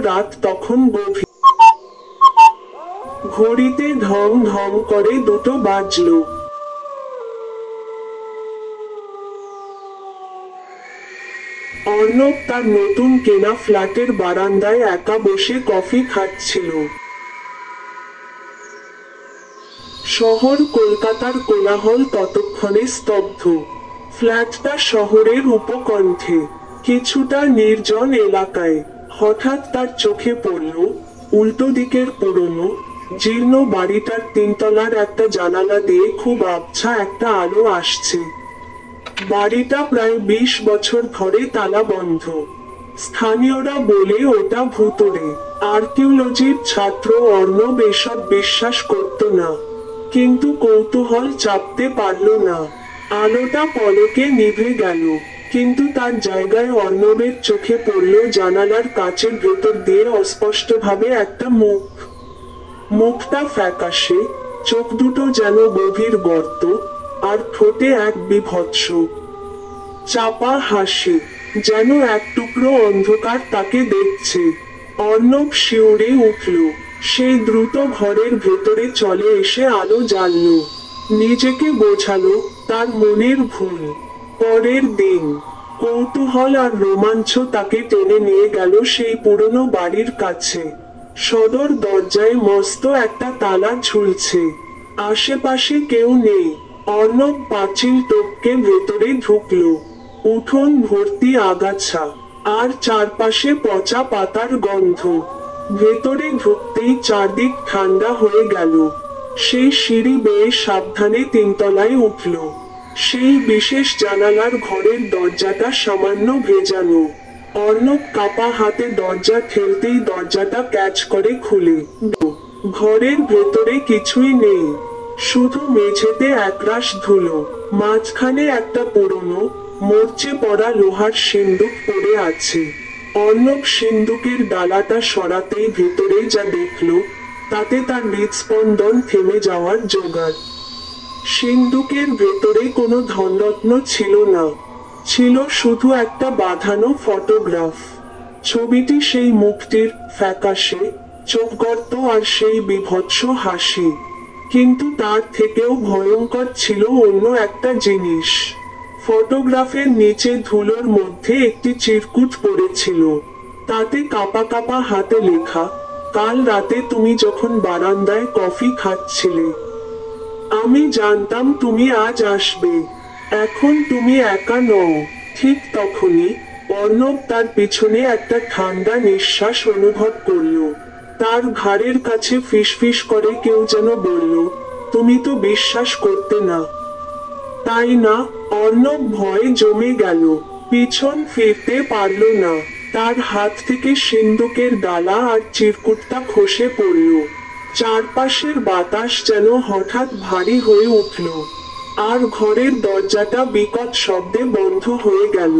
রাত তখন গভীর। ঘড়িতে ঢং ঢং করে 2টো বাজলো। অর্ণব তার নতুন কেনা ফ্ল্যাটের বারান্দায় একা বসে কফি খাচ্ছিল। শহর কলকাতার কোলাহল ততক্ষণে স্তব্ধ। ফ্ল্যাটটা শহরের উপকণ্ঠে কিছুটা নির্জন এলাকায়। হঠাৎ তার চোখে পড়ল উল্টো দিকের পুরনো জীর্ণ বাড়িটার 3তলার একটা জানালা দিয়ে খুব আবছা একটা আলো আসছে। বাড়িটা প্রায় 20 বছর ধরে তালা বন্ধ। স্থানীয়রা বলে ওটা ভুতুড়ে। আর্কিওলজির ছাত্র অর্ণব এসব বিশ্বাস করত না, কিন্তু কৌতূহল চাপতে পারল না। আলোটা পলকে নিভে গেল, কিন্তু তার জায়গায় অর্ণবের চোখে পড়ল জানালার কাচের ভেতর দিয়ে অস্পষ্টভাবে একটা মুখ। মুখটা ফ্যাকাশে, চোখ দুটো যেন গভীর গর্ত, আর ঠোঁটে এক বিভৎস চাপা হাসি, যেন এক টুকরো অন্ধকার তাকে দেখছে। অর্ণব শিউরে উঠল। সেই দ্রুত ঘরের ভেতরে চলে এসে আলো জ্বালল। নিজেকে বোঝালো তার মনের ভুল। পরের দিন কৌতূহল আর রোমাঞ্চ তাকে টেনে নিয়ে গেল সেই পুরনো বাড়ির কাছে। সদর দরজায় মস্ত একটা তালা ঝুলছে। আশেপাশে কেউ নেই। অর্ণব পাঁচিল টপকে ভেতরে ঢুকল। উঠোন ভর্তি আগাছা, আর চারপাশে পচা পাতার গন্ধ। ভেতরে ঢুকতেই চারদিক ঠান্ডা হয়ে গেল। সেই সিঁড়ি বেয়ে সাবধানে 3তলায় উঠল। সেই বিশেষ জানালার ঘরের দরজাটা সামান্য ভেজানো। অর্ণব কাপা হাতে দরজা ঠেলতেই দরজাটা ক্যাচ করে খুলে। ঘরের ভেতরে কিছুই নেই, শুধু মেঝেতে একরাশ ধুলো। মাঝখানে একটা পুরনো মরচে পড়া লোহার সিন্দুক পড়ে আছে। অর্ণব সিন্দুকের ডালাটা সরাতেই ভেতরে যা দেখল, তাতে তার হৃদস্পন্দন থেমে যাওয়ার জোগাড়। সিন্দুকের ভেতরে কোনো ধনরত্ন ছিল না, ছিল শুধু একটা বাঁধানো ফটোগ্রাফ। ছবিটি সেই মুখটির, ফ্যাকাশে চোখগর্ত আর সেই বিভৎস হাসি। কিন্তু তার থেকেও ভয়ঙ্কর ছিল অন্য একটা জিনিস। ফটোগ্রাফের নিচে ধুলোর মধ্যে একটি চিরকুট পড়েছিল। তাতে কাপা কাপা হাতে লেখা, কাল রাতে তুমি যখন বারান্দায় কফি খাচ্ছিলে, আমি জানতাম তুমি আজ আসবে। এখন তুমি একা নও। ঠিক তখনই অর্ণব তার পিছনে একটা ঠান্ডা নিঃশ্বাস অনুভব করল। তার ঘাড়ের কাছে ফিসফিস করে কেউ যেন বলল, তুমি তো বিশ্বাস করতে না, তাই না? অর্ণব ভয়ে জমে গেল। পিছন ফিরতে পারল না। তার হাত থেকে সিন্দুকের ডালা আর চিরকুটটা খসে পড়ল। চারপাশের বাতাস যেন হঠাৎ ভারী হয়ে উঠল, আর ঘরের দরজাটা বিকট শব্দে বন্ধ হয়ে গেল।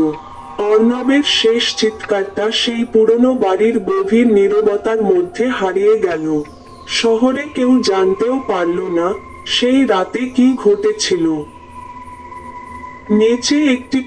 অর্ণবের শেষ চিৎকারটা সেই পুরনো বাড়ির গভীর নীরবতার মধ্যে হারিয়ে গেল। শহরে কেউ জানতেও পারল না সেই রাতে কি ঘটেছিল। নিচে একটি